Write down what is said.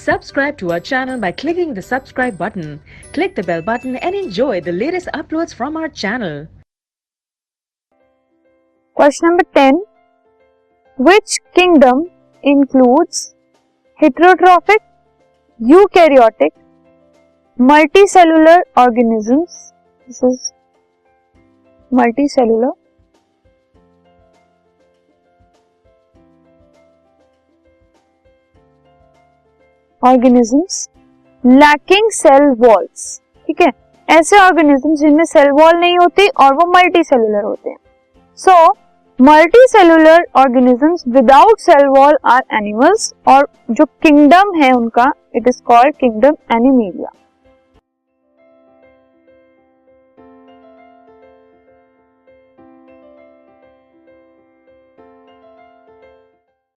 Subscribe to our channel by clicking the subscribe button. Click the bell button and enjoy the latest uploads from our channel. Question number 10. Which kingdom includes heterotrophic, eukaryotic, multicellular organisms? This is multicellular. Organisms lacking cell walls. ठीक है, ऐसे organism जिनमें cell wall नहीं होती और वो multi cellular होते हैं. So multicellular organisms without cell wall are animals, और जो किंगडम है उनका it is called kingdom animalia.